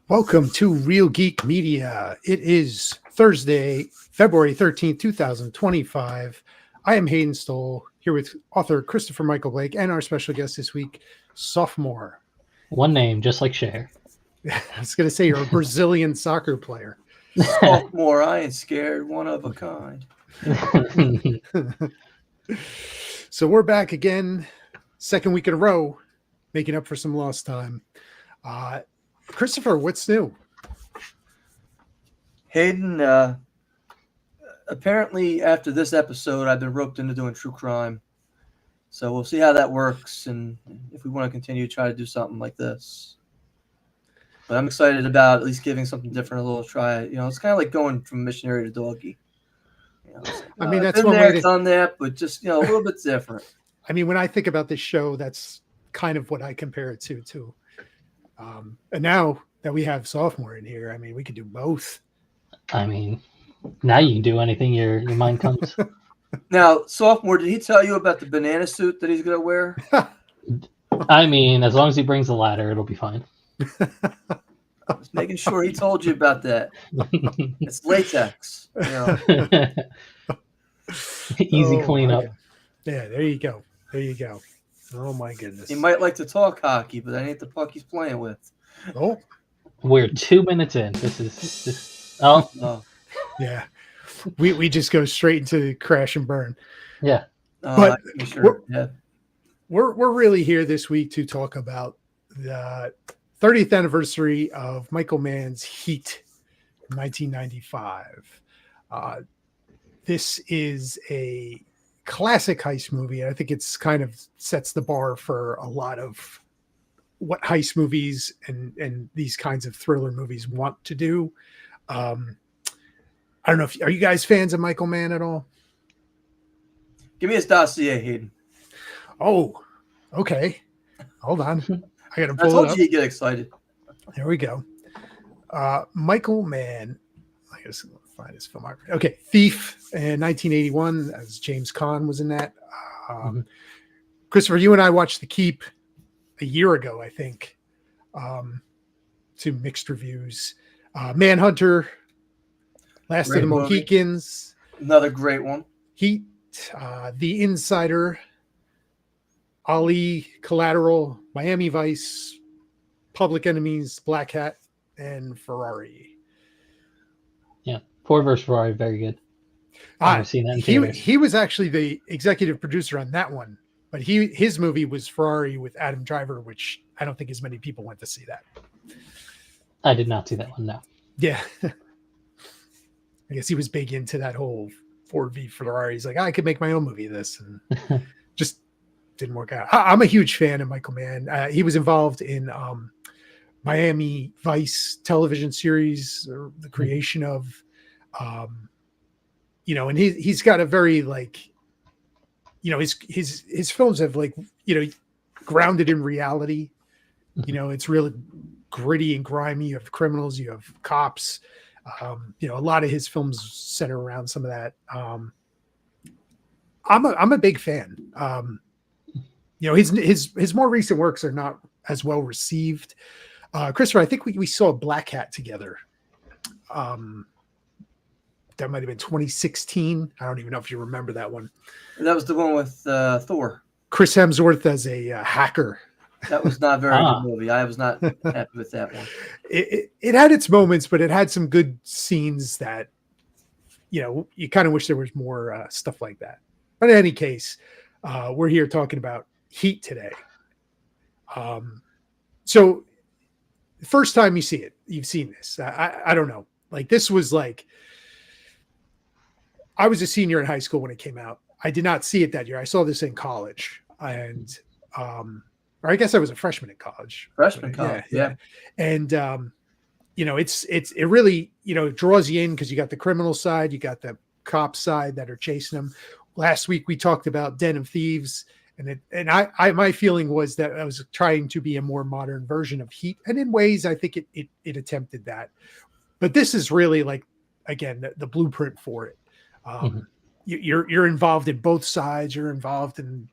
Welcome to Real Geek Media. It is Thursday, February 13th, 2025. I am Hayden Stoll, here with author Christopher Michael Blake and our special guest this week, Sophomore. One name, just like Cher. I was going to say you're a Brazilian soccer player. Sophomore, I ain't scared, one of a kind. So we're back again, second week in a row, making up for some lost time. Christopher, what's new? Hayden, apparently after this episode, I've been roped into doing true crime. So we'll see how that works and if we want to continue to try to do something like this. But I'm excited about at least giving something different a little try. You know, it's kind of like going from missionary to doggy. You know, I mean, that's been one there, way to... done that, but just, you know, a little bit different. I mean, when I think about this show, that's kind of what I compare it to, too. And now that we have Sophomore in here, I mean, we could do both. I mean, now you can do anything your mind comes. Now, Sophomore, did he tell you about the banana suit that he's going to wear? I mean, as long as he brings the ladder, it'll be fine. Just making sure he told you about that. It's latex. You know. Easy cleanup. Yeah, there you go. There you go. Oh my goodness. He might like to talk hockey, but that ain't the puck he's playing with. Oh, we're 2 minutes in. Oh, yeah. We just go straight into crash and burn. Yeah. But sure. we're really here this week to talk about the 30th anniversary of Michael Mann's Heat in 1995. This is a classic heist movie. I think it's kind of sets the bar for a lot of what heist movies and these kinds of thriller movies want to do. I don't know are you guys fans of Michael Mann at all? Give me his dossier, Hayden. Oh, okay. Hold on. I got to pull I told it up. you he'd get excited. There we go. Michael Mann. I guess I'll find his filmography. Okay, Thief in 1981, as James Caan was in that. Christopher, you and I watched The Keep a year ago, I think. To mixed reviews. Manhunter, Last of the Mohicans. Another great one. Heat, The Insider, Ali, Collateral, Miami Vice, Public Enemies, Black Hat, and Ferrari. Yeah, Ford versus Ferrari, very good. I've seen that in theaters. He was actually the executive producer on that one, but his movie was Ferrari with Adam Driver, which I don't think as many people went to see that. I did not see that one, no. Yeah. I guess he was big into that whole Ford v Ferrari. He's like, I could make my own movie of this, and just didn't work out. I'm a huge fan of Michael Mann. He was involved in Miami Vice television series, or the creation of, and he's got a very his films have grounded in reality. It's really gritty and grimy. You have criminals, you have cops. A lot of his films center around some of that. I'm a big fan. His more recent works are not as well received. Christopher, I think we saw Black Hat together. That might have been 2016. I don't even know if you remember that one. That was the one with Thor. Chris Hemsworth as a hacker. That was not a very good movie. I was not happy with that one. It had its moments, but it had some good scenes that, you kind of wish there was more stuff like that. But in any case, we're here talking about Heat today. So the first time you see it, you've seen this. I don't know. This was I was a senior in high school when it came out. I did not see it that year. I saw this in college, and or I guess I was a freshman in college. Freshman college, yeah. And it really draws you in because you got the criminal side, you got the cop side that are chasing them. Last week we talked about Den of Thieves, and I my feeling was that I was trying to be a more modern version of Heat, and in ways I think it attempted that. But this is really again the blueprint for it. You're involved in both sides. You're involved in.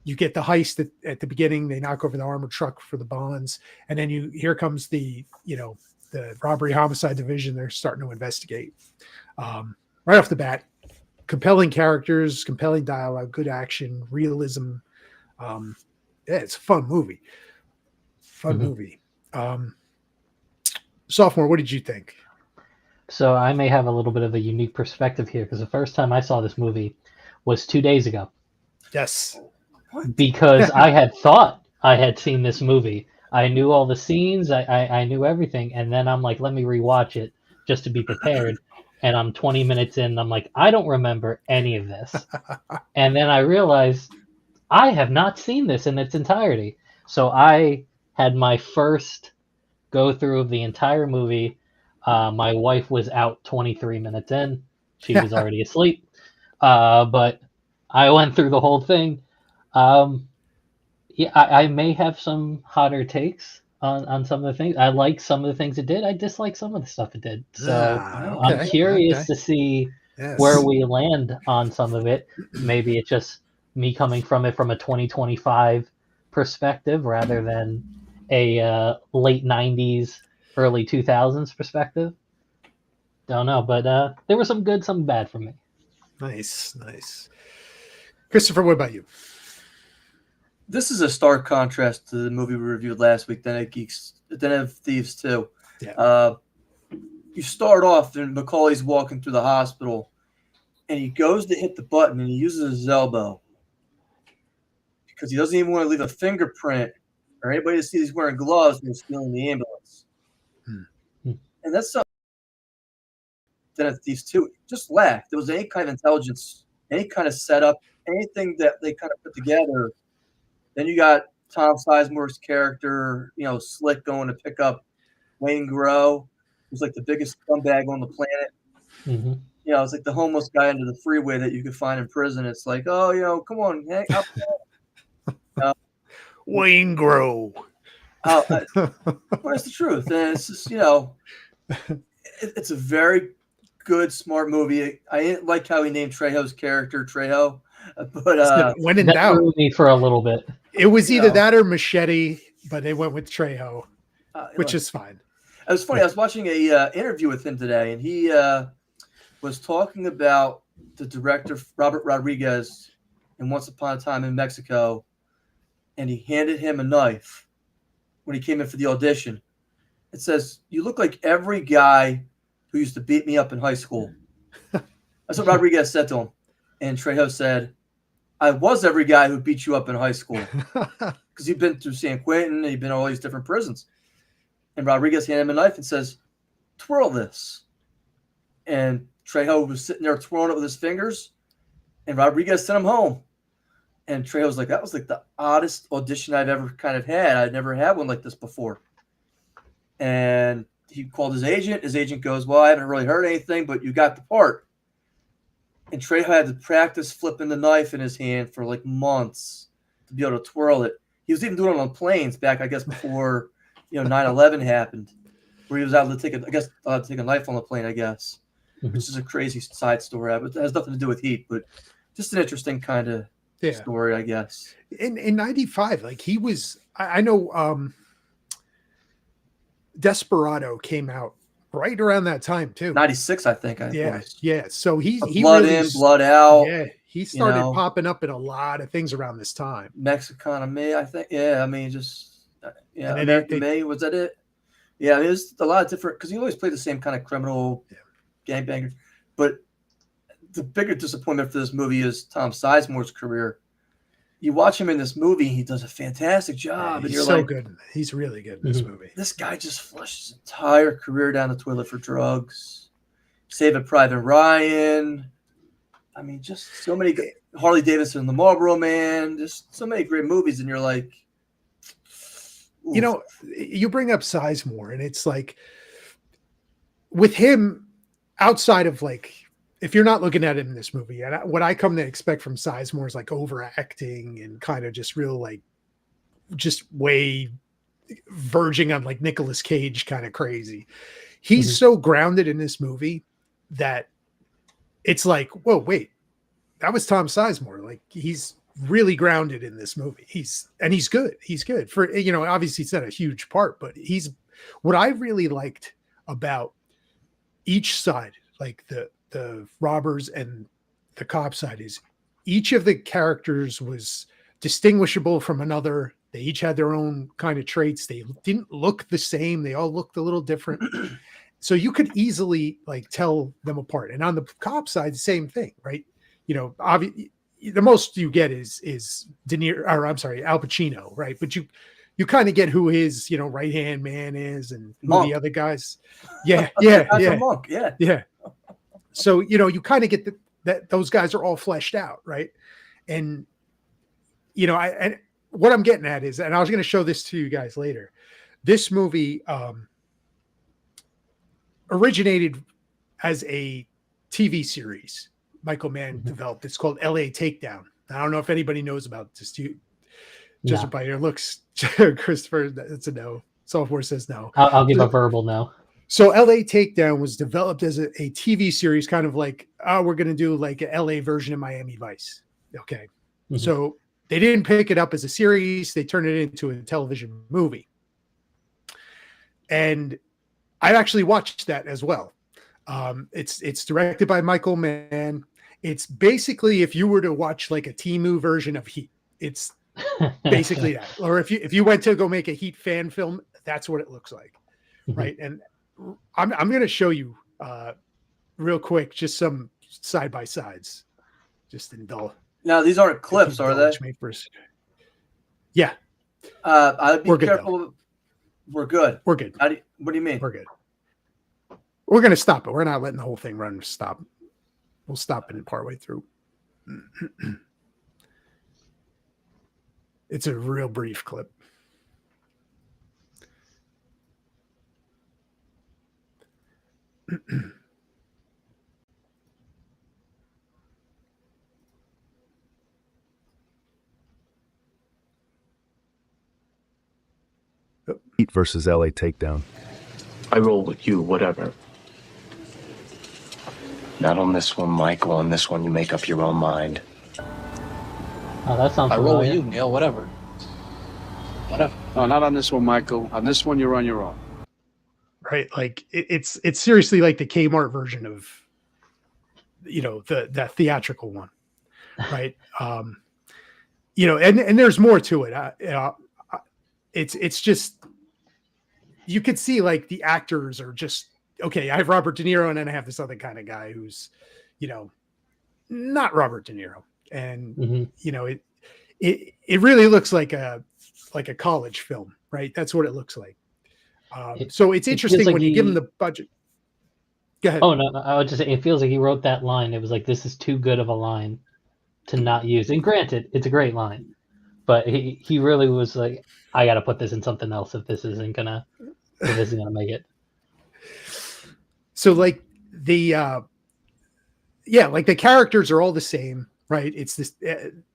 You get the heist at the beginning. They knock over the armored truck for the bonds, and then here comes the the robbery homicide division. They're starting to investigate. Right off the bat, compelling characters, compelling dialogue, good action, realism. Yeah, it's a fun movie. Fun movie. Sophomore, what did you think? So I may have a little bit of a unique perspective here because the first time I saw this movie was 2 days ago. Yes. Because I had thought I had seen this movie. I knew all the scenes. I knew everything. And then I'm like, let me rewatch it just to be prepared. And I'm 20 minutes in. And I'm like, I don't remember any of this. And then I realized I have not seen this in its entirety. So I had my first go through of the entire movie. My wife was out 23 minutes in. She was already asleep. But I went through the whole thing. Yeah, I may have some hotter takes on some of the things. I like some of the things it did. I dislike some of the stuff it did. So I'm curious to see where we land on some of it. Maybe it's just me coming from it from a 2025 perspective rather than a late 90s, early 2000s perspective. Don't know, but there was some good, some bad for me. Nice. Christopher, what about you? This is a stark contrast to the movie we reviewed last week, Den of Geeks, Den of Thieves 2. Yeah. You start off and Macaulay's walking through the hospital, and he goes to hit the button, and he uses his elbow because he doesn't even want to leave a fingerprint or anybody to see he's wearing gloves when he's stealing the ambulance. And that's something that these two just lacked. There was any kind of intelligence, any kind of setup, anything that they kind of put together. Then you got Tom Sizemore's character, Slick going to pick up Wayne Grow, who's like the biggest scumbag on the planet. It's like the homeless guy under the freeway that you could find in prison. It's like, oh, come on, hang up. Wayne Grow. But it's the truth. And it's just, it's a very good, smart movie. I didn't like how he named Trejo's character Trejo. But when in that doubt, threw me for a little bit. It was either that or Machete, but they went with Trejo, which is fine. It was funny. I was watching a interview with him today, and he was talking about the director Robert Rodriguez in Once Upon a Time in Mexico, and he handed him a knife when he came in for the audition. It says, "You look like every guy who used to beat me up in high school." That's what Rodriguez said to him. And Trejo said, "I was every guy who beat you up in high school." Because he'd been through San Quentin, and he'd been in all these different prisons. And Rodriguez handed him a knife and says, "Twirl this." And Trejo was sitting there twirling it with his fingers, and Rodriguez sent him home. And Trejo was like, that was like the oddest audition I've ever kind of had. I'd never had one like this before. And he called his agent. His agent goes, "Well, I haven't really heard anything, but you got the part." And Trejo had to practice flipping the knife in his hand for like months to be able to twirl it. He was even doing it on planes back, I guess, before 9/11 happened, where he was allowed to take a knife on the plane, I guess, which is a crazy side story. But it has nothing to do with heat, but just an interesting kind of story, I guess. In 95, like he was, I know Desperado came out right around that time too. 96, I think. Yeah. So he blood really, in, blood out. Yeah, he started popping up in a lot of things around this time. Mexicana May, I think. Yeah, I mean, just American May, was that it? Yeah, I mean, there's a lot of different, because he always played the same kind of criminal gangbanger. But the bigger disappointment for this movie is Tom Sizemore's career. You watch him in this movie, he does a fantastic job. He's and you're so like, good. He's really good in this movie. This guy just flushed his entire career down the toilet for drugs. Saving Private Ryan. I mean, just so many good, Harley Davidson and the Marlboro Man. Just so many great movies, and you're like, oof. You bring up Sizemore, and it's like with him, outside of like, if you're not looking at him in this movie, and what I come to expect from Sizemore is like overacting and kind of just real, like, just way verging on like Nicolas Cage kind of crazy. He's so grounded in this movie that it's like, whoa, wait, that was Tom Sizemore. Like, he's really grounded in this movie. He's good. He's good for, obviously it's not a huge part, but what I really liked about each side, like the robbers and the cop side, is each of the characters was distinguishable from another. They each had their own kind of traits. They didn't look the same. They all looked a little different. So you could easily like tell them apart. And on the cop side, the same thing, right? You know, obviously the most you get is DeNiro, or I'm sorry, Al Pacino, right? But you kind of get who his, you know, right-hand man is and who the other guys. Yeah, Monk, yeah. Yeah. So, you know, you kind of get that those guys are all fleshed out, right? And, you know, and what I'm getting at is, and I was going to show this to you guys later, this movie originated as a TV series Michael Mann developed. It's called LA Takedown. I don't know if anybody knows about this. Just by your looks, Christopher, that's a no. Sophomore says no. I'll give a verbal no. So LA Takedown was developed as a TV series, kind of like, we're going to do like an LA version of Miami Vice. Okay. Mm-hmm. So they didn't pick it up as a series. They turned it into a television movie. And I actually watched that as well. It's directed by Michael Mann. It's basically, if you were to watch like a Temu version of Heat, it's basically that. Or if you went to go make a Heat fan film, that's what it looks like. Mm-hmm. Right. And I'm going to show you real quick, just some side by sides, just indulge. Now, these aren't clips, are they? Yeah. I'd be We're careful. Good, We're good. We're good. What do you mean? We're good. We're going to stop it. We're not letting the whole thing run. Stop. We'll stop it partway through. It's a real brief clip. Heat versus LA Takedown. I roll with you, whatever. Not on this one, Michael. On this one, you make up your own mind. Oh, that sounds familiar. I roll with you, Neil, whatever. Whatever. No, not on this one, Michael. On this one, you're on your own. Right. Like it's seriously like the Kmart version of, you know, that theatrical one. Right. You know, and there's more to it. It's just, you could see like the actors are just, okay, I have Robert De Niro and then I have this other kind of guy who's, you know, not Robert De Niro. And, you know, it really looks like a college film, right? That's what it looks like. So it's interesting like when you give him the budget. Go ahead. Oh, no, I would just say, it feels like he wrote that line. It was like, this is too good of a line to not use. And granted, it's a great line, but he really was like, I got to put this in something else if this isn't gonna make it. So like the characters are all the same, right? It's this,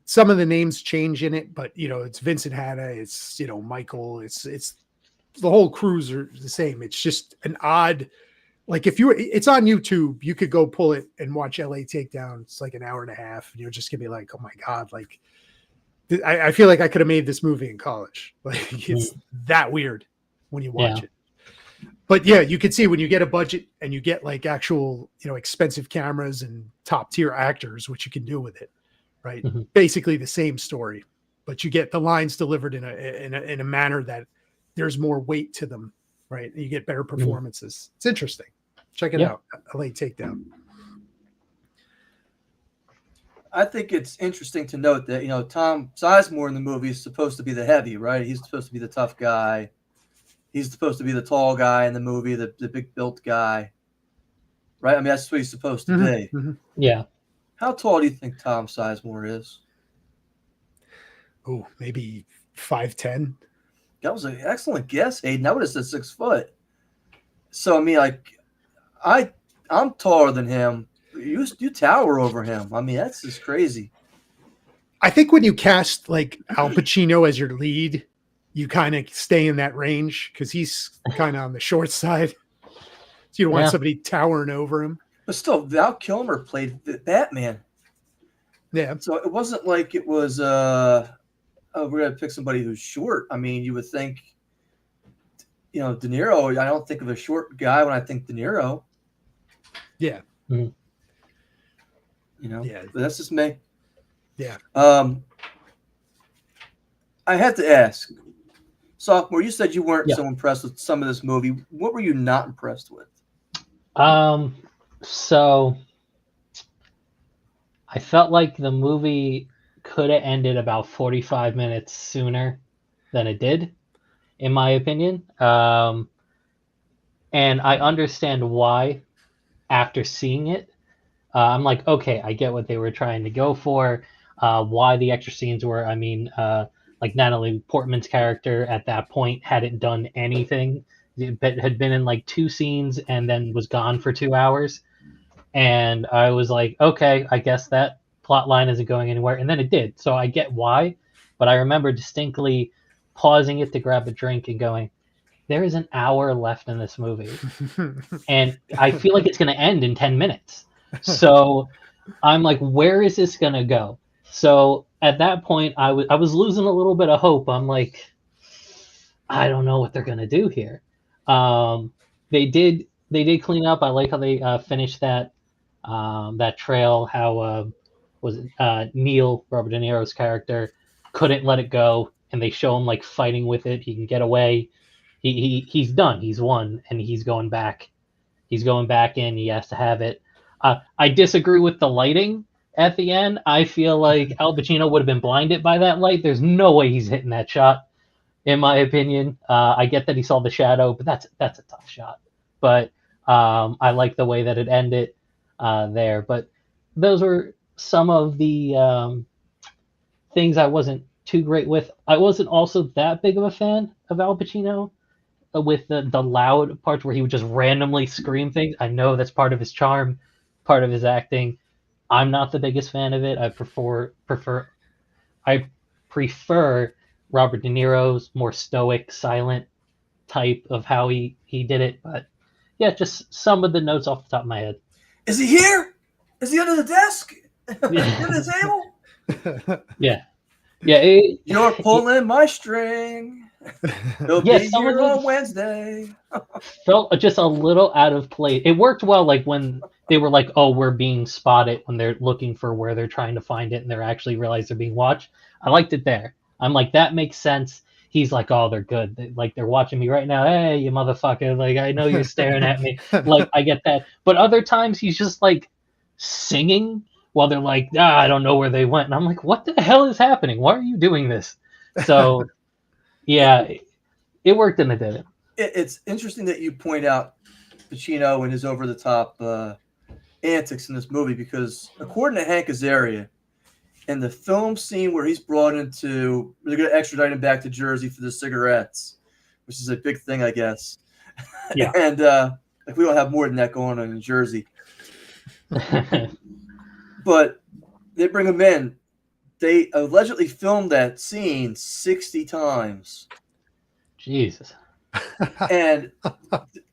some of the names change in it, but you know, it's Vincent Hanna, it's, you know, Michael, it's the whole crews are the same. It's just an odd, like it's on YouTube, you could go pull it and watch LA Takedown. It's like an hour and a half and you're just gonna be like, oh my God, like I feel like I could have made this movie in college. Like it's that weird when you watch it. But yeah, you can see when you get a budget and you get like actual, you know, expensive cameras and top tier actors, what you can do with it, right? Mm-hmm. Basically the same story, but you get the lines delivered in a manner that there's more weight to them, right? And you get better performances. It's interesting. Check it out. LA Takedown. I think it's interesting to note that, you know, Tom Sizemore in the movie is supposed to be the heavy, right? He's supposed to be the tough guy. He's supposed to be the tall guy in the movie, the big built guy, right? I mean, that's what he's supposed to be. Mm-hmm. Yeah. How tall do you think Tom Sizemore is? Oh, maybe 5'10". That was an excellent guess, Hayden. I would have said 6 foot. So, I mean, like, I'm taller than him. You tower over him. I mean, that's just crazy. I think when you cast like Al Pacino as your lead, you kind of stay in that range because he's kind of on the short side. So you don't want somebody towering over him. But still, Val Kilmer played Batman. Yeah. So it wasn't like it was, we're going to pick somebody who's short. I mean, you would think DeNiro, I don't think of a short guy when I think DeNiro. Yeah. Mhm. Yeah. But that's just me. Yeah. I have to ask, Sophomore, you said you weren't Yeah. so impressed with some of this movie. What were you not impressed with? So I felt like the movie could have ended about 45 minutes sooner than it did, in my opinion. And I understand why after seeing it. I'm like, okay, I get what they were trying to go for, why the extra scenes were. I mean, like Natalie Portman's character at that point hadn't done anything. It had been in like 2 scenes and then was gone for 2 hours. And I was like, okay, I guess that plot line isn't going anywhere. And then it did. So I get why. But I remember distinctly pausing it to grab a drink and going, there is an hour left in this movie. And I feel like it's going to end in 10 minutes. So I'm like, where is this going to go? So at that point, I was losing a little bit of hope. I'm like, I don't know what they're going to do here. They did clean up. I like how they finished that trail. How was it Neil, Robert De Niro's character, couldn't let it go, and they show him like fighting with it. He can get away. He's done. He's won, and he's going back. He's going back in. He has to have it. I disagree with the lighting at the end. I feel like Al Pacino would have been blinded by that light. There's no way he's hitting that shot, in my opinion. I get that he saw the shadow, but that's a tough shot. But I like the way that it ended there. But those were some of the things I wasn't too great with. I wasn't also that big of a fan of Al Pacino with the loud parts where he would just randomly scream things. I know that's part of his charm, part of his acting. I'm not the biggest fan of it. I prefer Robert De Niro's more stoic, silent type of how he did it. But yeah, just some of the notes off the top of my head. Is he here? Is he under the desk? Yeah. Under the table? Yeah. You're pulling my string. He'll be here on Wednesday. Felt just a little out of place. It worked well, like when they were like, "Oh, we're being spotted," when they're looking for where they're trying to find it, and they're actually realize they're being watched. I liked it there. I'm like, that makes sense. He's like, "Oh, they're good. They're watching me right now. Hey, you motherfucker! Like, I know you're staring at me. Like, I get that." But other times, he's just like singing while they're like, I don't know where they went, and I'm like, what the hell is happening? Why are you doing this? So. Yeah, it worked and it didn't. It's interesting that you point out Pacino and his over-the-top antics in this movie because according to Hank Azaria, in the film scene where he's brought into, they're going to extradite him back to Jersey for the cigarettes, which is a big thing, I guess. Yeah. And like we don't have more than that going on in Jersey. But they bring him in. They allegedly filmed that scene 60 times. Jesus. And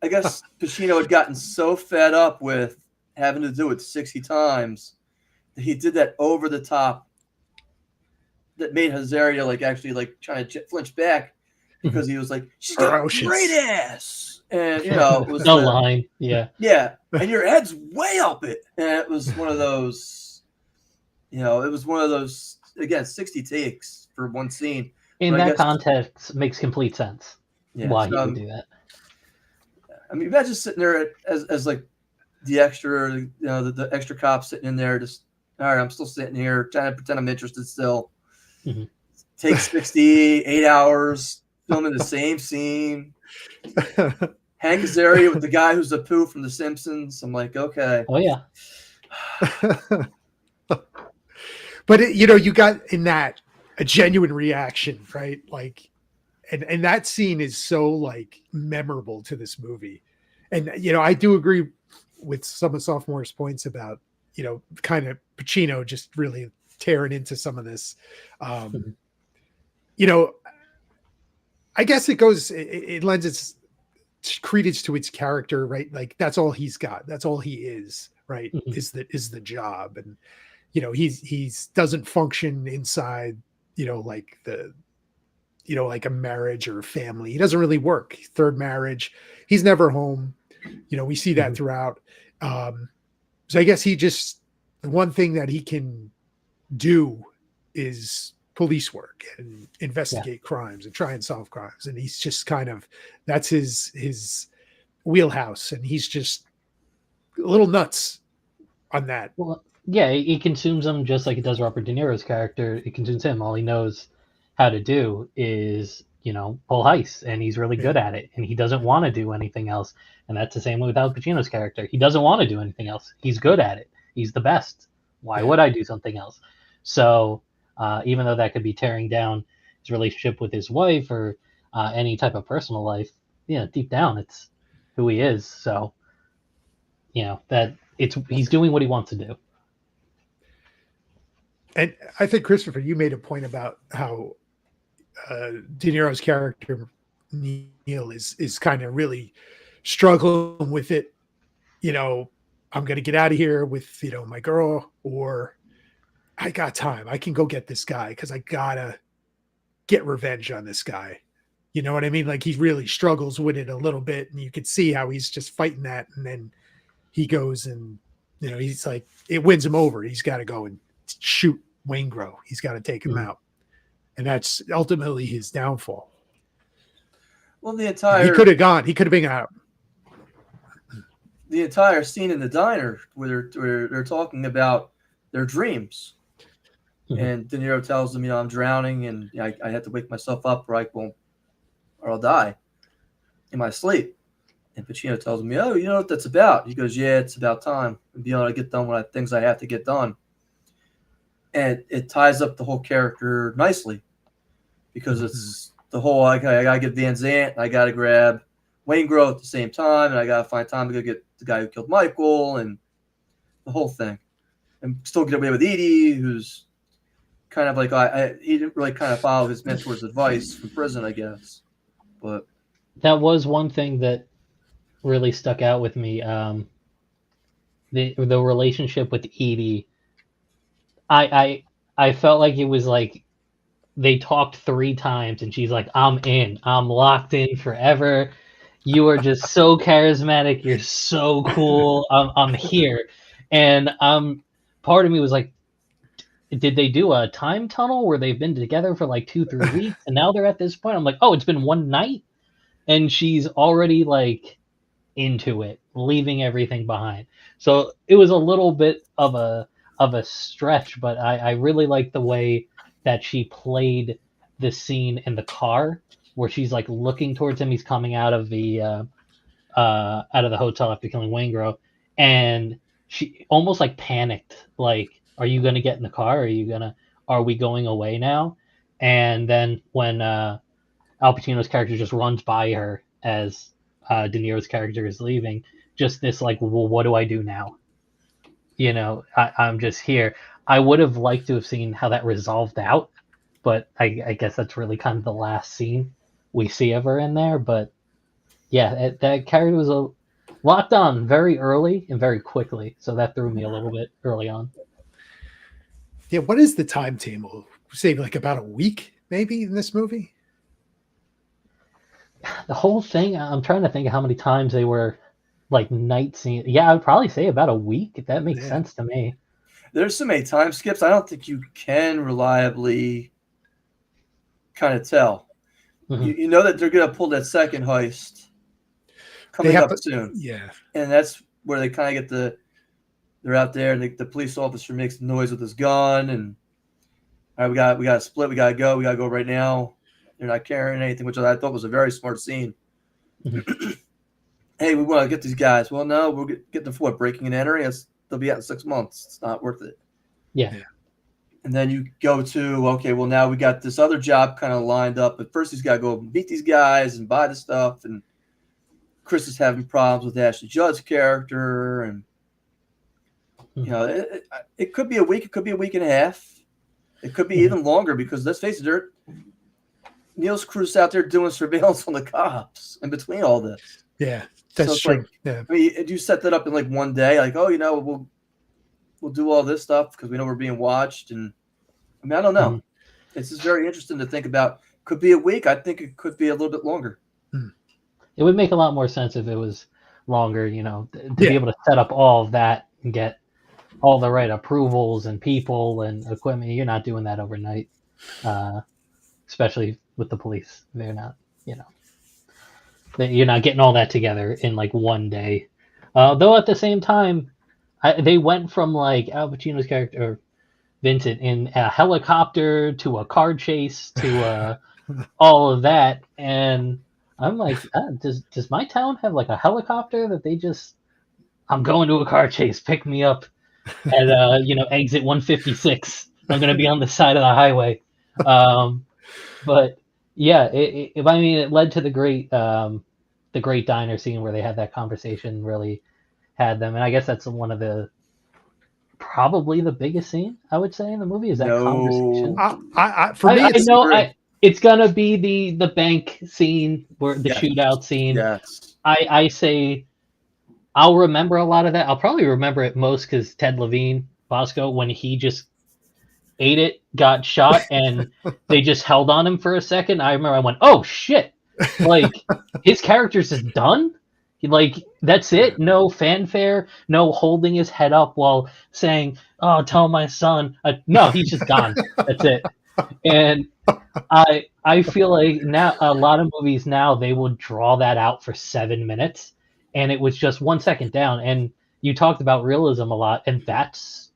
I guess Pacino had gotten so fed up with having to do it 60 times that he did that over the top that made Hazaria like actually like trying to flinch back because he was like, she's got a great ass. And, you know, it was no line. Yeah. Yeah. And your head's way up it. And it was one of those, again, 60 takes for one scene. In that context, makes complete sense why he would do that. I mean, imagine sitting there as like the extra, the extra cop sitting in there, just, all right, I'm still sitting here trying to pretend I'm interested still. Mm-hmm. Take 68 hours filming the same scene. Hank Azaria with the guy who's a poo from The Simpsons. I'm like, okay. Oh, yeah. But you got in that a genuine reaction, right? Like, and that scene is so like memorable to this movie. And I do agree with some of Sophomore's points about kind of Pacino just really tearing into some of this. I guess it lends its credence to its character, right? Like that's all he's got. That's all he is, right? Mm-hmm. Is the job. And he's doesn't function inside like the like a marriage or a family. He doesn't really work. Third marriage. He's never home. We see that throughout. So I guess the one thing that he can do is police work and investigate crimes and try and solve crimes. And he's just that's his wheelhouse. And he's just a little nuts on that. Well, yeah, he consumes them just like it does Robert De Niro's character. It consumes him. All he knows how to do is, pull heists, and he's really good at it. And he doesn't want to do anything else. And that's the same way with Al Pacino's character. He doesn't want to do anything else. He's good at it. He's the best. Why would I do something else? So even though that could be tearing down his relationship with his wife or any type of personal life, deep down, it's who he is. So, he's doing what he wants to do. And I think, Christopher, you made a point about how De Niro's character, Neil, is kind of really struggling with it. I'm going to get out of here with, my girl, or I got time. I can go get this guy because I got to get revenge on this guy. You know what I mean? Like, he really struggles with it a little bit, and you could see how he's just fighting that. And then he goes and, he's like, it wins him over. He's got to go and shoot Waingro. He's got to take him out. And that's ultimately his downfall. Well, he could have been out. The entire scene in the diner where they're talking about their dreams. And De Niro tells them, I'm drowning and I have to wake myself up or I'll die in my sleep. And Pacino tells me, oh, you know what that's about? He goes, yeah, it's about time and being able to get done things I have to get done. And it ties up the whole character nicely because it's the whole, I got to get Van Zandt, I got to grab Waingro at the same time, and I got to find time to go get the guy who killed Michael and the whole thing. And still get away with Edie, who's kind of like, he didn't really kind of follow his mentor's advice from prison, I guess. But that was one thing that really stuck out with me. The relationship with Edie, I felt like it was like they talked 3 times and she's like, I'm locked in forever. You are just so charismatic. You're so cool. I'm here. And part of me was like, did they do a time tunnel where they've been together for like 2-3 weeks and now they're at this point? I'm like, oh, it's been one night and she's already like into it, leaving everything behind. So it was a little bit of a stretch, but I really liked the way that she played the scene in the car where she's like looking towards him. He's coming out of the hotel after killing Waingro, and she almost like panicked, like, are you going to get in the car? Are we going away now? And then when Al Pacino's character just runs by her as De Niro's character is leaving, just this like, well, what do I do now? I'm just here. I would have liked to have seen how that resolved out, but I guess that's really kind of the last scene we see of her in there. But yeah, that character was locked on very early and very quickly, so that threw me a little bit early on. Yeah, what is the timetable? Say like about a week, maybe, in this movie? The whole thing, I'm trying to think of how many times they were like night scenes. Yeah, I would probably say about a week. That makes sense to me. There's so many time skips. I don't think you can reliably kind of tell. You know that they're going to pull that second heist coming up soon. Yeah. And that's where they kind of get they're out there and the police officer makes noise with his gun and all right, we got to split. We got to go right now. They're not carrying anything, which I thought was a very smart scene. Hey, we want to get these guys. Well, no, we'll get them for what? Breaking and entering? They'll be out in 6 months. It's not worth it. Yeah. And then you go to, okay, well, now we got this other job kind of lined up. But first he's got to go meet these guys and buy the stuff. And Chris is having problems with Ashley Judd's character. And, it could be a week. It could be a week and a half. It could be even longer because, let's face it, Neil's crew's out there doing surveillance on the cops in between all this. Yeah, that's true. Like, yeah. I mean, you set that up in like one day, like, oh, we'll do all this stuff because we know we're being watched. And I mean, I don't know. It's just very interesting to think about could be a week. I think it could be a little bit longer. It would make a lot more sense if it was longer, to be able to set up all of that and get all the right approvals and people and equipment. You're not doing that overnight, especially with the police. They're not, you're not getting all that together in like one day. Though at the same time, they went from like Al Pacino's character, or Vincent, in a helicopter to a car chase to all of that. And I'm like, does my town have like a helicopter that they just, I'm going to a car chase, pick me up at exit 156. I'm going to be on the side of the highway. But yeah, it led to the great diner scene where they had that conversation, really had them. And I guess that's one of the, probably the biggest scene, I would say, in the movie, is that conversation. For me, it's gonna be the bank scene, where the shootout scene. Yes. I say I'll remember a lot of that. I'll probably remember it most because Ted Levine, Bosco, when he just ate it, got shot, and they just held on him for a second. I remember I went, oh shit, like his character's just done. Like, that's it. No fanfare, no holding his head up while saying, oh, tell my son. No, he's just gone. That's it. And I feel like now a lot of movies now, they will draw that out for 7 minutes, and it was just 1 second down. And you talked about realism a lot, and that's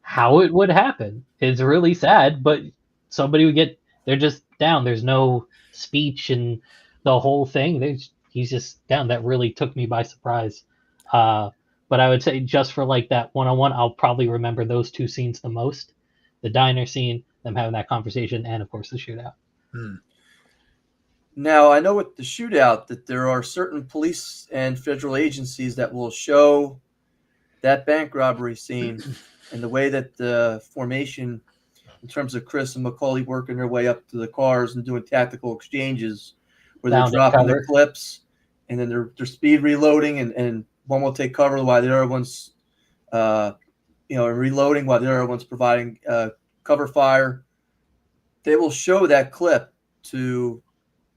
how it would happen. It's really sad, but somebody would they're just down. There's no speech and the whole thing. He's just down. That really took me by surprise. But I would say just for like that one-on-one, I'll probably remember those two scenes the most. The diner scene, them having that conversation, and of course the shootout. Now, I know with the shootout that there are certain police and federal agencies that will show that bank robbery scene and the way that the formation, in terms of Chris and Macaulay working their way up to the cars and doing tactical exchanges, where they're dropping the clips, and then they're speed reloading, and one will take cover while the other one's reloading, while the other one's providing cover fire. They will show that clip to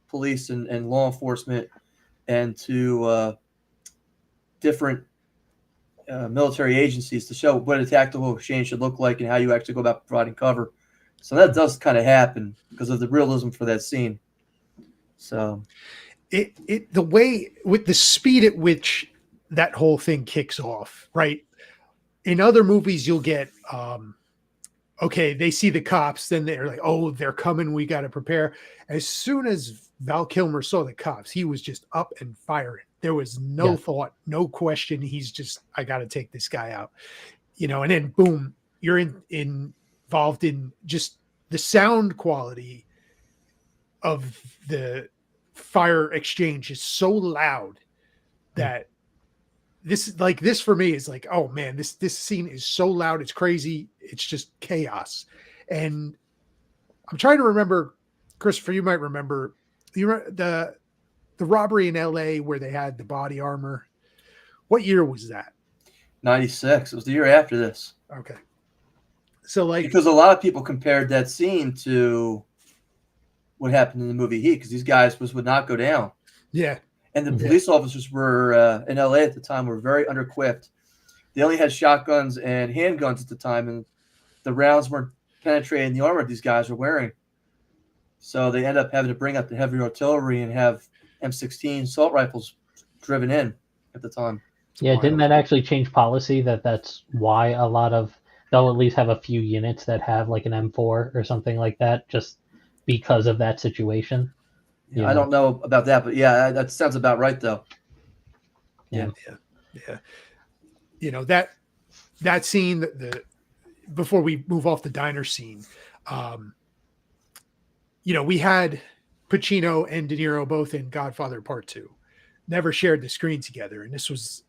police and law enforcement and to different military agencies to show what a tactical exchange should look like and how you actually go about providing cover. So that does kind of happen because of the realism for that scene. So the way, with the speed at which that whole thing kicks off, right? In other movies, you'll get, okay, they see the cops, then they're like, oh, they're coming, we got to prepare. As soon as Val Kilmer saw the cops, he was just up and firing. There was no thought, no question. He's just, I got to take this guy out, and then boom, you're involved in just the sound quality of the fire exchange is so loud that this for me is like, oh man, this scene is so loud, it's crazy, it's just chaos. And I'm trying to remember, Christopher, you might remember the robbery in LA where they had the body armor. What year was that? 96. It was the year after this. Okay. So because a lot of people compared that scene to what happened in the movie Heat, because these guys would not go down. Yeah. And the police officers were in LA at the time were very under-equipped. They only had shotguns and handguns at the time, and the rounds weren't penetrating the armor these guys were wearing. So they end up having to bring up the heavy artillery and have M16 assault rifles driven in at the time. Yeah, didn't that actually change policy? That's why a lot of, they'll at least have a few units that have like an M4 or something like that, just because of that situation. Yeah, I don't know about that, but yeah, that sounds about right though. Yeah. That scene, before we move off the diner scene, we had Pacino and DeNiro both in Godfather Part 2. Never shared the screen together, and this was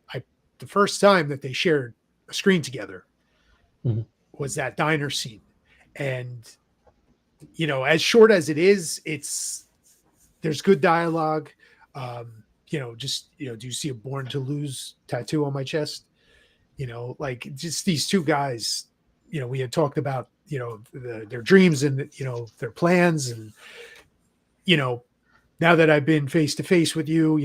the first time that they shared a screen together. Mm-hmm. Was that diner scene. And as short as it is, there's good dialogue. Do you see a Born to Lose tattoo on my chest? Just these two guys, we had talked about, their dreams and, their plans. And now that I've been face to face with you,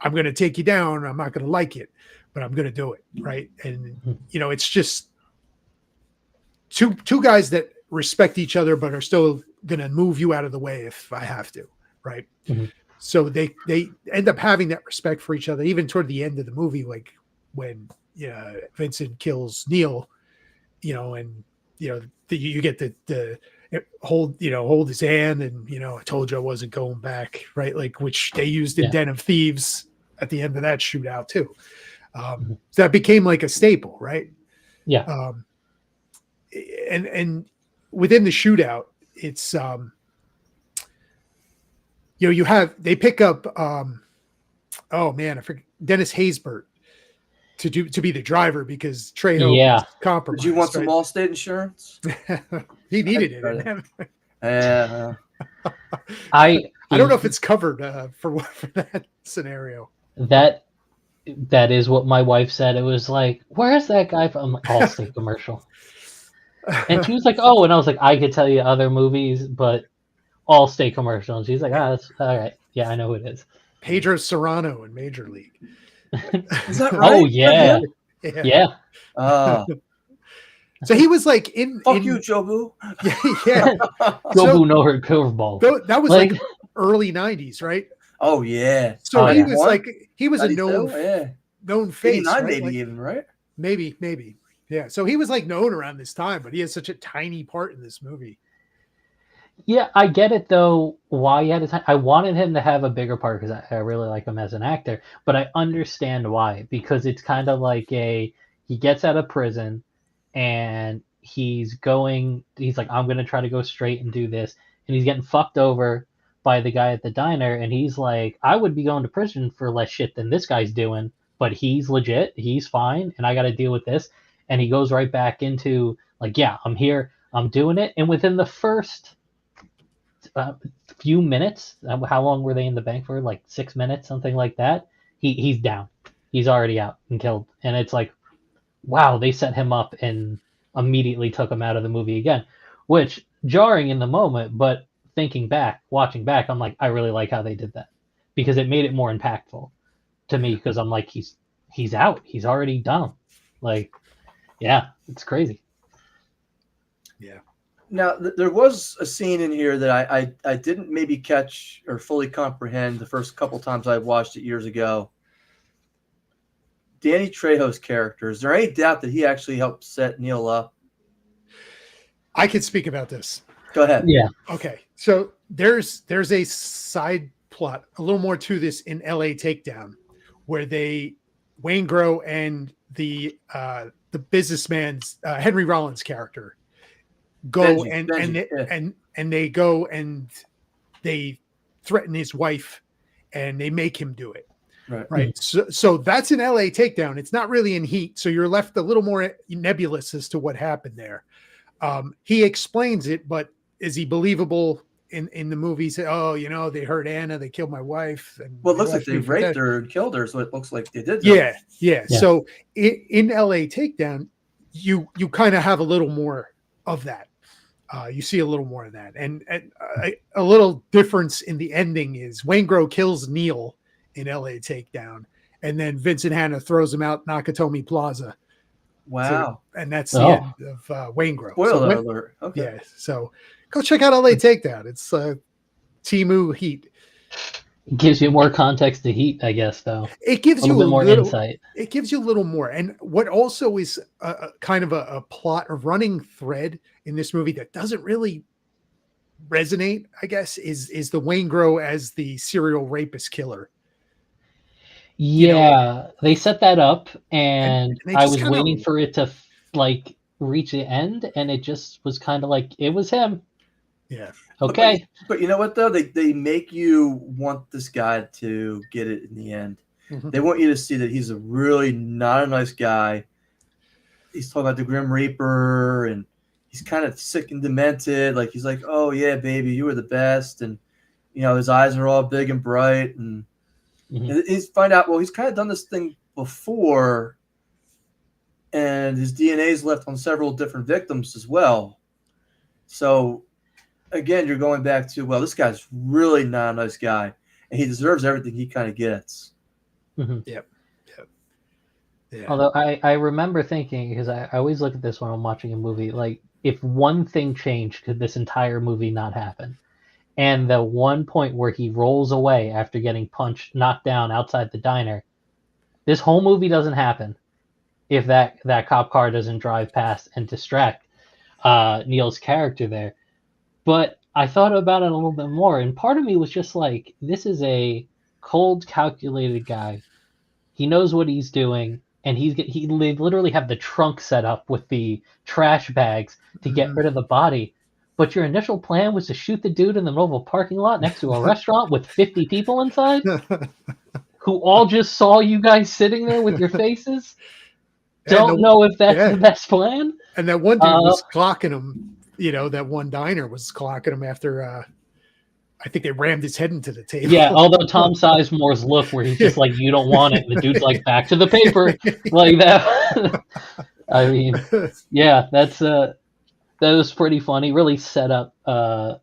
I'm going to take you down. I'm not going to like it, but I'm going to do it. Right. And, it's just two guys that respect each other, but are still going to move you out of the way if I have to. Right. Mm-hmm. So they end up having that respect for each other, even toward the end of the movie, like when Vincent kills Neil, and you get the hold his hand, and I told you I wasn't going back, right? Like, which they used in Den of Thieves at the end of that shootout too. So that became like a staple, right? Yeah. And within the shootout, it's they pick up oh man, I forget, Dennis Haysbert to be the driver because Trejo was compromised. Did you want some Allstate insurance? He needed it. Yeah. I don't know if it's covered for that scenario. That is what my wife said. It was like, where's that guy from? Allstate commercial. And she was like, oh, and I was like, I could tell you other movies, but Allstate commercial. And she's like, that's all right. Yeah, I know who it is. Pedro Serrano in Major League. Is that right? Oh yeah. Yeah. So he was like in you, Jobu. Yeah. Jobu no hurt curveball. That was like early 90s, right? Oh yeah. So he was a known face, 89 right? maybe like, even, right? Maybe. Yeah. So he was like known around this time, but he has such a tiny part in this movie. Yeah, I get it though. Why he had a time? I wanted him to have a bigger part because I really like him as an actor. But I understand why, because it's kind of like he gets out of prison and he's like, I'm gonna try to go straight and do this, and he's getting fucked over by the guy at the diner, and he's like, I would be going to prison for less shit than this guy's doing, but he's legit, he's fine, and I got to deal with this. And he goes right back into like, yeah, I'm here, I'm doing it, and within the first few minutes, how long were they in the bank for? Like 6 minutes, something like that. He's down. He's already out and killed. And it's like, wow, they set him up and immediately took him out of the movie again, which jarring in the moment, but watching back, I'm like, I really like how they did that because it made it more impactful to me because I'm like, he's out. He's already done. Like, yeah, it's crazy. Yeah. Now, there was a scene in here that I didn't maybe catch or fully comprehend the first couple times I watched it years ago. Danny Trejo's character, is there any doubt that he actually helped set Neil up? I could speak about this. Go ahead. Yeah. Okay. So there's a side plot, a little more to this in LA Takedown, where Wayne Grow and the businessman's Henry Rollins character go and they go and they threaten his wife and they make him do it. Right. So that's an LA Takedown. It's not really in Heat. So you're left a little more nebulous as to what happened there. He explains it, but is he believable in the movies? Oh, they hurt Anna, they killed my wife. And well, it looks like they raped her and killed her. So it looks like they did. Yeah. So in LA Takedown, you kind of have a little more of that. You see a little more of that, and a little difference in the ending is Wayne Grow kills Neil in LA Takedown, and then Vincent Hanna throws him out Nakatomi Plaza. Wow! And that's the end of Wayne Grow. Spoiler alert. Okay. Yeah. So go check out LA Takedown. It's Temu Heat. It gives you more context to Heat, I guess, though. It gives a little bit more insight. It gives you a little more. And what also is a kind of a plot, a running thread in this movie that doesn't really resonate, I guess, is the Wayne Grow as the serial rapist killer. Yeah, they set that up, and I was waiting for it to like reach the end, and it just was kind of like it was him. Yeah. Okay. But you know what though? They make you want this guy to get it in the end. Mm-hmm. They want you to see that he's a really not a nice guy. He's talking about the Grim Reaper, and he's kind of sick and demented. Like he's like, "Oh yeah, baby, you were the best," and his eyes are all big and bright, and he's find out. Well, he's kind of done this thing before, and his DNA is left on several different victims as well. So again, you're going back to, well, this guy's really not a nice guy, and he deserves everything he kind of gets. Mm-hmm. Yep. Yeah. Although I remember thinking, because I always look at this when I'm watching a movie, like if one thing changed, could this entire movie not happen? And the one point where he rolls away after getting knocked down outside the diner, this whole movie doesn't happen if that cop car doesn't drive past and distract Neil's character there. But I thought about it a little bit more, and part of me was just like, this is a cold, calculated guy. He knows what he's doing, and they literally have the trunk set up with the trash bags to get rid of the body. But your initial plan was to shoot the dude in the middle of a parking lot next to a restaurant with 50 people inside, who all just saw you guys sitting there with your faces. Don't know if that's the best plan. And that one dude was clocking him. You know, that one diner was clocking him after. I think they rammed his head into the table. Yeah, although Tom Sizemore's look where he's just like, you don't want it. And the dude's like, back to the paper. Like that. I mean, yeah, that was pretty funny. Really set up Tom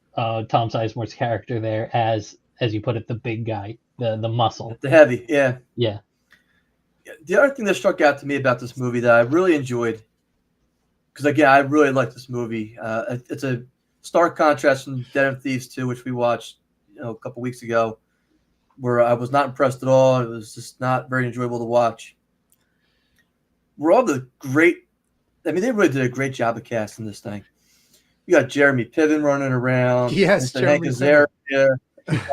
Sizemore's character there as you put it, the big guy, the muscle. The heavy, yeah. Yeah. The other thing that struck out to me about this movie that I really enjoyed, because again, I really like this movie. It's a stark contrast from Dead End Thieves 2, which we watched, a couple weeks ago, where I was not impressed at all. It was just not very enjoyable to watch. We're all the great. I mean, they really did a great job of casting this thing. You got Jeremy Piven running around. Yes, Jeremy Piven.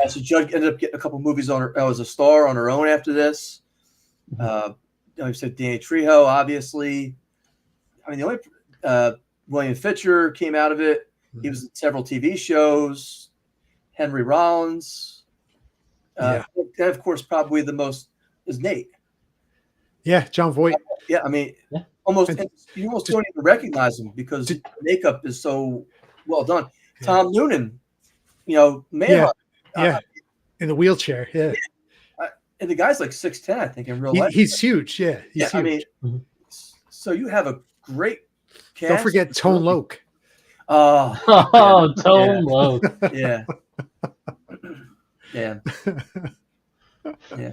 So Judd ended up getting a couple movies on her as a star on her own after this. You said Danny Trejo, obviously. I mean, the only William Fitcher came out of it. He was in several TV shows. Henry Rollins. And of course, probably the most is Nate. Yeah, John Voight. Yeah, I mean, you almost don't even recognize him because the makeup is so well done. Yeah. Tom Noonan, man. In the wheelchair. Yeah. And the guy's like 6'10", I think, in real life. He's huge. Yeah. He's huge. I mean, so you have a great cast. Don't forget Tone Loc. Tone Loc. Yeah. Yeah. Yeah.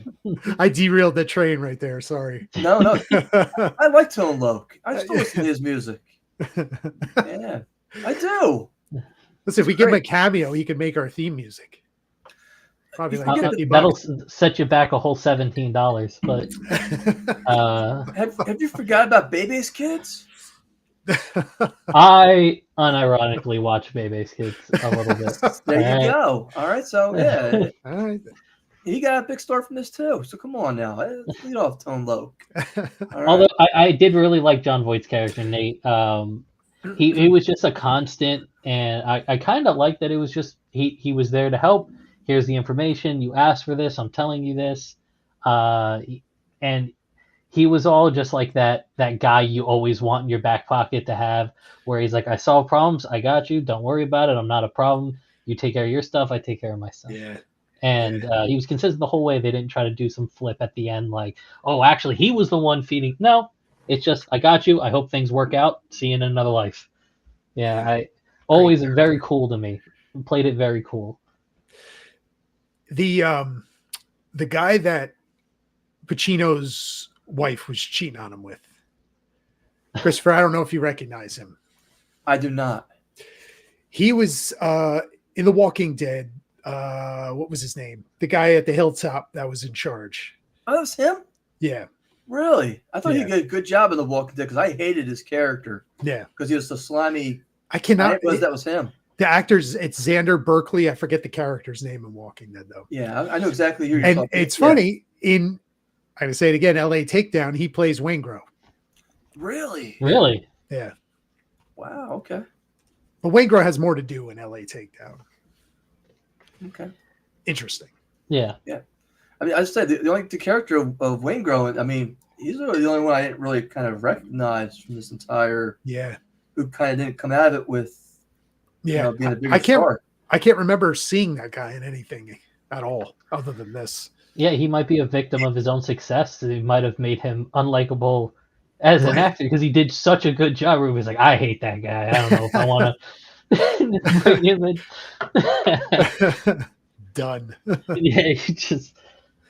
I derailed the train right there. Sorry. No. I like Tone Loc. I still listen to his music. Yeah, I do. Listen, if we give him a cameo, he could make our theme music. Probably like $50. That'll set you back a whole $17. But have you forgot about Bebe's Kids? I unironically watch Bebe's Kids a little bit. There you go. All right, so yeah. All right. He got a big star from this too. So come on now, lead off Tone Loc. Right. Although I did really like John Voight's character, Nate. He was just a constant, and I kind of liked that it was just he was there to help. Here's the information. You asked for this. I'm telling you this. And he was all just like that guy you always want in your back pocket to have, where he's like, I solve problems. I got you. Don't worry about it. I'm not a problem. You take care of your stuff. I take care of my stuff. Yeah. And he was consistent the whole way. They didn't try to do some flip at the end like, oh, actually, he was the one feeding. No, it's just, I got you. I hope things work out. See you in another life. Yeah, always very cool to me. Played it very cool. The guy that Pacino's wife was cheating on him with, Christopher, I don't know if you recognize him. I do not. He was in The Walking Dead. What was his name? The guy at the hilltop that was in charge. Oh, that was him? Yeah. Really? I thought he did a good job in The Walking Dead because I hated his character. Yeah. Because he was so slimy. I cannot. That was him. The actor's, it's Xander Berkeley. I forget the character's name in Walking Dead, though. Yeah, I know exactly who you're talking about. And it's funny, I'm going to say it again, LA Takedown, he plays Waingro. Really? Really? Yeah. Wow, okay. But Waingro has more to do in LA Takedown. Okay. Yeah. Interesting. Yeah. I mean, I said the character of Waingro, I mean, he's really the only one I didn't really kind of recognize from this entire. Yeah. Who kind of didn't come out of it with. Yeah. Being a bigger star. I can't remember seeing that guy in anything at all other than this. Yeah, he might be a victim of his own success. It might have made him unlikable as an actor because he did such a good job where he was like, I hate that guy. I don't know if I want to Bring him in. Done. Yeah, you just,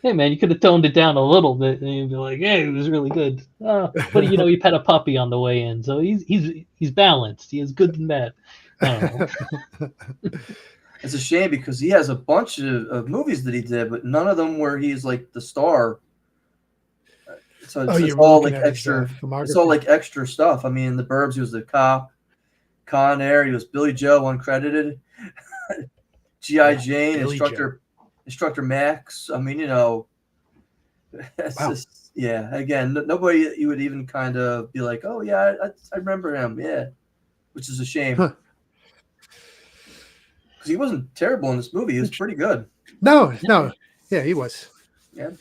hey man, you could have toned it down a little bit, and you'd be like, hey, it was really good. But you know, he pet a puppy on the way in, so he's balanced. He has good and bad. I don't know. It's a shame because he has a bunch of movies that he did, but none of them where he's like the star. So it's all like extra. It's all like extra stuff. I mean, in The Burbs, he was the cop. Con Air, he was Billy Joe, uncredited. G.I. Jane, Instructor Max. I mean, you know, it's just, yeah. Again, nobody you would even kind of be like, oh yeah, I remember him. Yeah, which is a shame. Huh. Because he wasn't terrible in this movie. He was pretty good. No. Yeah, he was. Yeah.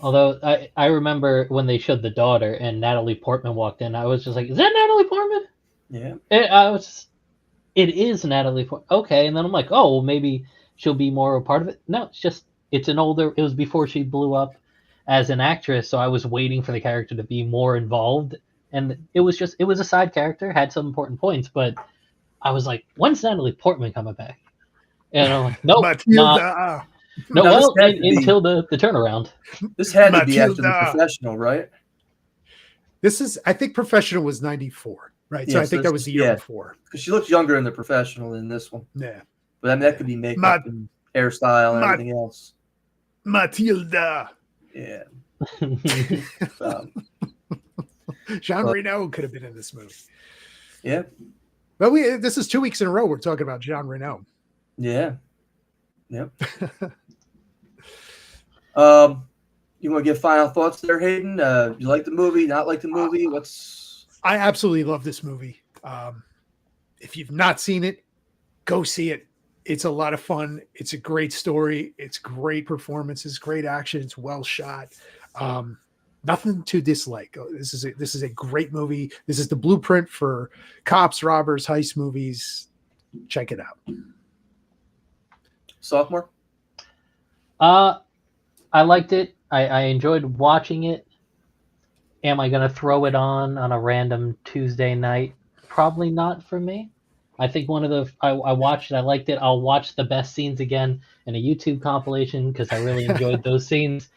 Although I remember when they showed the daughter and Natalie Portman walked in, I was just like, is that Natalie Portman? Yeah. It is Natalie Portman. Okay. And then I'm like, oh, well, maybe she'll be more a part of it. No, it was before she blew up as an actress. So I was waiting for the character to be more involved. And it was a side character, had some important points, but I was like, when's Natalie Portman coming back? And I'm like, nope, not. No, well, until the turnaround. This had to be after The Professional, right? I think Professional was 94, right? Yeah, so I think that was the year before. Because she looks younger in The Professional than this one. Yeah. But I mean, that could be makeup and hairstyle and everything else. Matilda. Yeah. Jean Reno could have been in this movie. Yeah. Well, this is 2 weeks in a row we're talking about Jean Reno. Yeah. Yep. You want to give final thoughts there, Hayden? You like the movie? Not like the movie? I absolutely love this movie. If you've not seen it, go see it. It's a lot of fun. It's a great story. It's great performances, great action. It's well shot. Nothing to dislike. This is a great movie. This is the blueprint for cops, robbers, heist movies. Check it out. Sophomore? I liked it. I enjoyed watching it. Am I going to throw it on a random Tuesday night? Probably not for me. I think I watched it. I liked it. I'll watch the best scenes again in a YouTube compilation because I really enjoyed those scenes.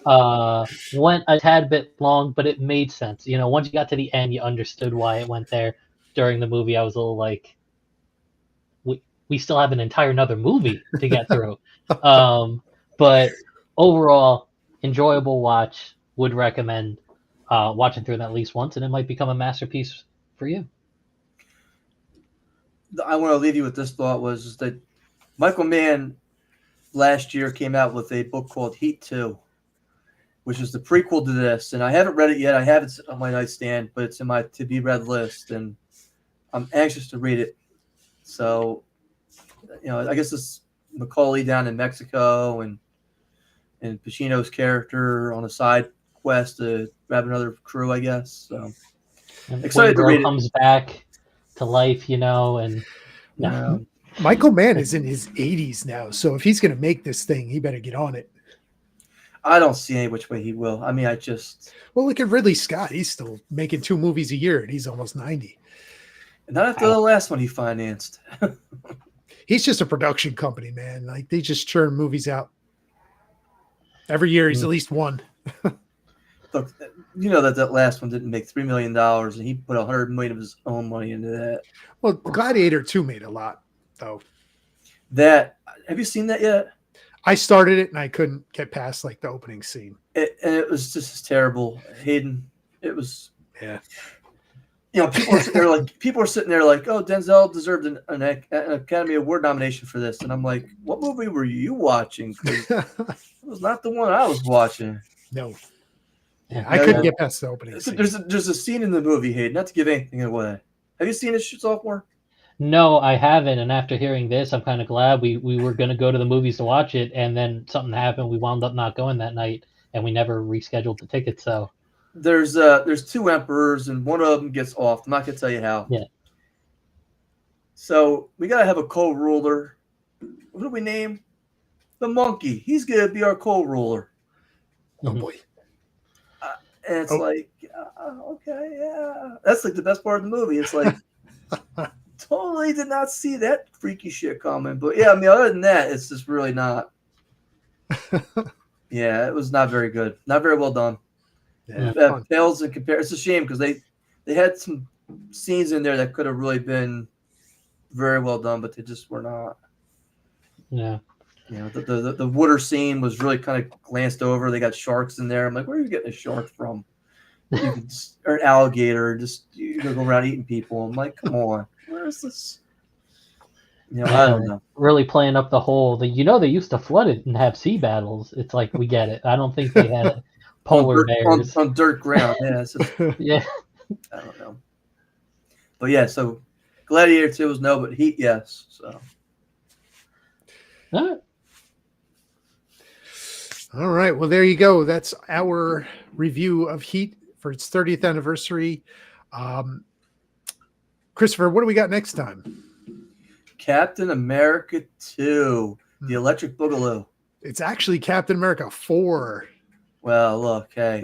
Went a tad bit long, but it made sense. You know, once you got to the end, you understood why it went there. During the movie, I was a little like, we still have an entire another movie to get through. But overall, enjoyable watch. Would recommend watching through it at least once, and it might become a masterpiece for you. I want to leave you with this thought was that Michael Mann last year came out with a book called Heat 2, which is the prequel to this. And I haven't read it yet. I have it on my nightstand, but it's in my to-be-read list, and I'm anxious to read it. So, you know, I guess it's Macaulay down in Mexico and Pacino's character on a side quest to grab another crew, I guess. So and excited to read it. Comes back to life, you know, and Michael Mann is in his 80s now, so if he's going to make this thing, he better get on it. I don't see any which way he will. I mean, well, look at Ridley Scott. He's still making 2 movies a year, and he's almost 90. Not after the last one he financed. He's just a production company, man. Like, they just churn movies out. Every year, he's at least one. Look, you know that last one didn't make $3 million, and he put $100 million of his own money into that. Well, Gladiator 2 made a lot, though. Have you seen that yet? I started it, and I couldn't get past, like, the opening scene. And it was just as terrible. Hayden, it was... Yeah. You know, people are sitting there like, oh, Denzel deserved an Academy Award nomination for this. And I'm like, what movie were you watching? Because it was not the one I was watching. No. Yeah, I couldn't get past the opening scene. There's a scene in the movie, Hayden, not to give anything away. Have you seen it, Sophomore? No, I haven't. And after hearing this, I'm kind of glad we were going to go to the movies to watch it. And then something happened. We wound up not going that night. And we never rescheduled the ticket. So there's 2 emperors, and one of them gets off. I'm not going to tell you how. Yeah. So we got to have a co-ruler. What do we name? The monkey. He's going to be our co-ruler. Oh, boy. And it's like, okay, yeah. That's like the best part of the movie. It's like, totally did not see that freaky shit coming. But yeah, I mean, other than that, it's just really not. Yeah, it was not very good. Not very well done. Yeah, Pales in comparison. It's a shame because they had some scenes in there that could have really been very well done, but they just were not. Yeah. You know, the water scene was really kind of glanced over. They got sharks in there. I'm like, where are you getting a shark from? Or an alligator, just you go around eating people. I'm like, come on, where is this? You know, I don't know. Really playing up the whole. They used to flood it and have sea battles. It's like we get it. I don't think they had polar bears on dirt ground. Yeah, it's just, yeah. I don't know. But yeah, so Gladiator 2 was no, but Heat yes. So. All right. All right. Well, there you go. That's our review of Heat for its 30th anniversary. Christopher, what do we got next time? Captain America 2, The Electric Boogaloo. It's actually Captain America 4. Well, look, hey.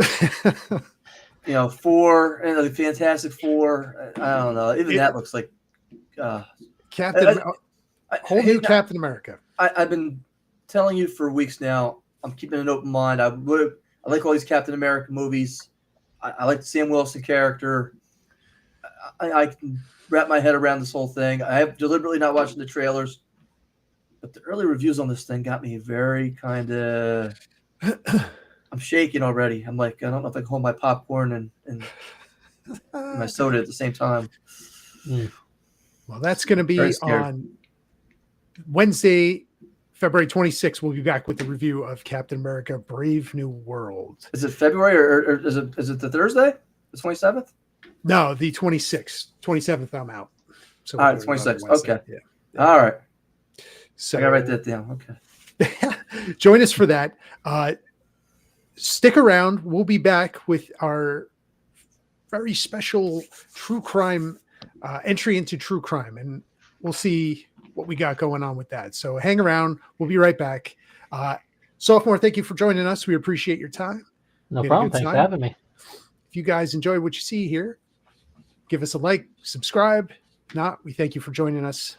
4 and the Fantastic Four. I don't know. Even that looks like Captain America. I've been telling you for weeks now. I'm keeping an open mind. I like all these Captain America movies. I like the Sam Wilson character. I can wrap my head around this whole thing. I have deliberately not watching the trailers, but the early reviews on this thing got me very kind of. I'm shaking already. I'm like, I don't know if I can hold my popcorn and my soda at the same time. Well, that's going to be on Wednesday, February 26th. We'll be back with the review of Captain America: Brave New World. Is it February or is it the Thursday, the 27th? No, the 26th, 27th. I'm out. So all right, 26th. Okay. Yeah. All right. So I gotta write that down. Okay. Join us for that. Stick around. We'll be back with our very special true crime entry into true crime, and we'll see what we got going on with that. So hang around. We'll be right back. Sophomore, thank you for joining us. We appreciate your time. No problem. Thanks for having me. If you guys enjoy what you see here, give us a like, subscribe. If not, we thank you for joining us.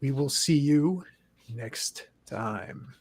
We will see you next time.